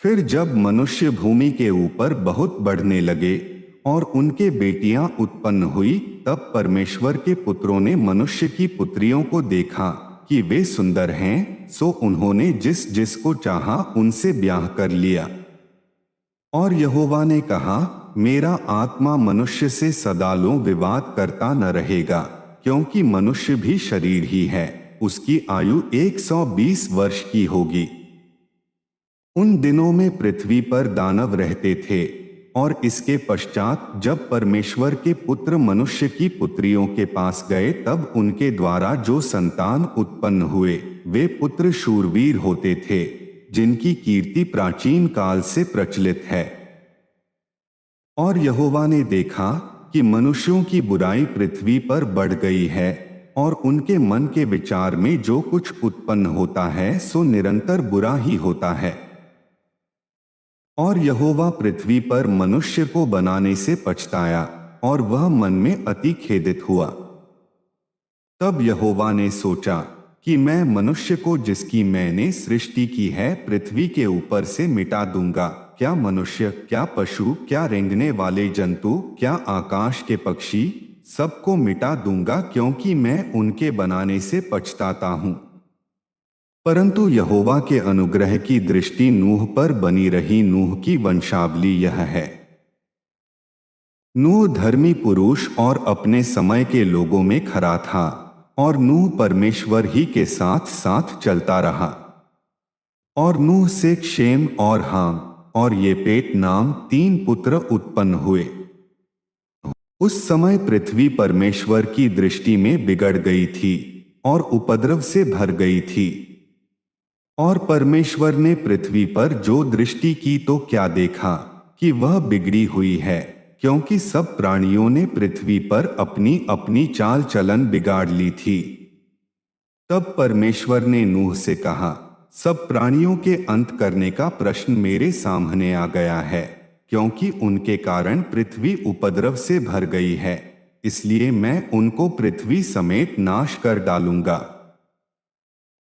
फिर जब मनुष्य भूमि के ऊपर बहुत बढ़ने लगे और उनके बेटियां उत्पन्न हुई, तब परमेश्वर के पुत्रों ने मनुष्य की पुत्रियों को देखा कि वे सुंदर हैं, सो उन्होंने जिस जिसको चाहा उनसे ब्याह कर लिया। और यहोवा ने कहा, मेरा आत्मा मनुष्य से सदालों विवाद करता न रहेगा, क्योंकि मनुष्य भी शरीर ही है, उसकी आयु 120 वर्ष की होगी। उन दिनों में पृथ्वी पर दानव रहते थे, और इसके पश्चात जब परमेश्वर के पुत्र मनुष्य की पुत्रियों के पास गए, तब उनके द्वारा जो संतान उत्पन्न हुए वे पुत्र शूरवीर होते थे, जिनकी कीर्ति प्राचीन काल से प्रचलित है। और यहोवा ने देखा कि मनुष्यों की बुराई पृथ्वी पर बढ़ गई है, और उनके मन के विचार में जो कुछ उत्पन्न होता है सो निरंतर बुरा ही होता है। और यहोवा पृथ्वी पर मनुष्य को बनाने से पछताया, और वह मन में अति खेदित हुआ। तब यहोवा ने सोचा कि मैं मनुष्य को जिसकी मैंने सृष्टि की है पृथ्वी के ऊपर से मिटा दूंगा, क्या मनुष्य, क्या पशु, क्या रेंगने वाले जंतु, क्या आकाश के पक्षी, सबको मिटा दूंगा, क्योंकि मैं उनके बनाने से पछताता हूं। परंतु यहोवा के अनुग्रह की दृष्टि नूह पर बनी रही। नूह की वंशावली यह है। नूह धर्मी पुरुष और अपने समय के लोगों में खरा था, और नूह परमेश्वर ही के साथ साथ चलता रहा। और नूह से शेम और हाम और येपेत नाम 3 पुत्र उत्पन्न हुए। उस समय पृथ्वी परमेश्वर की दृष्टि में बिगड़ गई थी और उपद्रव से भर गई थी। और परमेश्वर ने पृथ्वी पर जो दृष्टि की तो क्या देखा कि वह बिगड़ी हुई है, क्योंकि सब प्राणियों ने पृथ्वी पर अपनी अपनी चाल चलन बिगाड़ ली थी। तब परमेश्वर ने नूह से कहा, सब प्राणियों के अंत करने का प्रश्न मेरे सामने आ गया है, क्योंकि उनके कारण पृथ्वी उपद्रव से भर गई है, इसलिए मैं उनको पृथ्वी समेत नाश कर डालूंगा।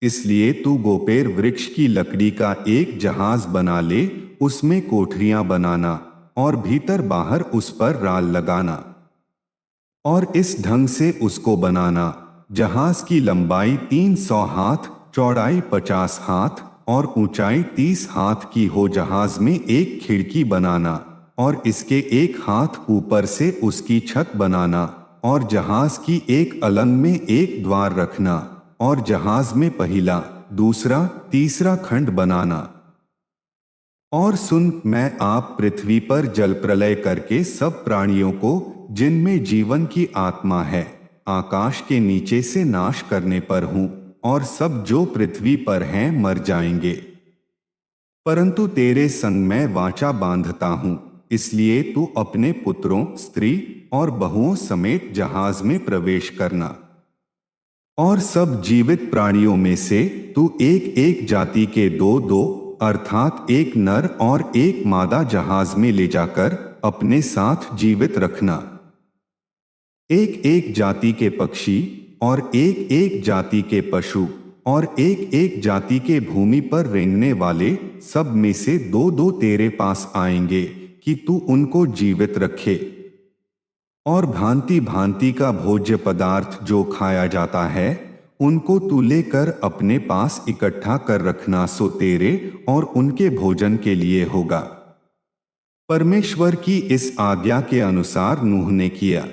इसलिए तू गोपेर वृक्ष की लकड़ी का एक जहाज बना ले, उसमें कोठरियां बनाना और भीतर बाहर उस पर राल लगाना, और इस ढंग से उसको बनाना, जहाज की लंबाई 300 हाथ, चौड़ाई 50 हाथ और ऊंचाई 30 हाथ की हो। जहाज में एक खिड़की बनाना और इसके एक हाथ ऊपर से उसकी छत बनाना, और जहाज की एक अलंग में एक द्वार रखना, और जहाज में पहला, दूसरा, तीसरा खंड बनाना। और सुन, मैं आप पृथ्वी पर जल प्रलय करके सब प्राणियों को जिनमें जीवन की आत्मा है आकाश के नीचे से नाश करने पर हूं, और सब जो पृथ्वी पर हैं मर जाएंगे। परंतु तेरे संग मैं वाचा बांधता हूं, इसलिए तू अपने पुत्रों, स्त्री और बहुओं समेत जहाज में प्रवेश करना। और सब जीवित प्राणियों में से तू एक एक जाति के 2-2 अर्थात एक नर और एक मादा जहाज में ले जाकर अपने साथ जीवित रखना। एक एक जाति के पक्षी और एक एक जाति के पशु और एक एक जाति के भूमि पर रेंगने वाले, सब में से 2-2 तेरे पास आएंगे कि तू उनको जीवित रखे। और भांति भांति का भोज्य पदार्थ जो खाया जाता है, उनको तू लेकर अपने पास इकट्ठा कर रखना, सो तेरे और उनके भोजन के लिए होगा। परमेश्वर की इस आज्ञा के अनुसार नूह ने किया।